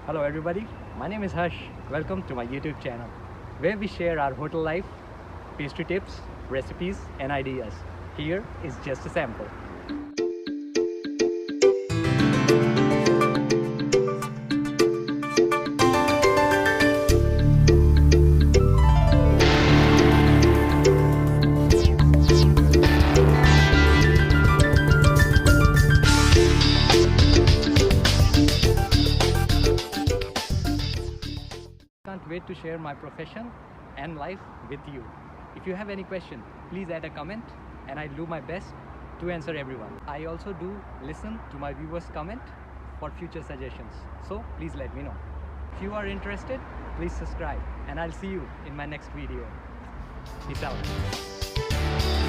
Hello everybody, my name is Harsh. Welcome to my YouTube channel, where we share our hotel life, pastry tips, recipes and ideas. Here is just a sample. Can't wait to share my profession and life with you. If you have any question, please add a comment and I'll do my best to answer everyone. I also do listen to my viewers' comment for future suggestions. So please let me know. If you are interested, please subscribe and I'll see you in my next video. Peace out.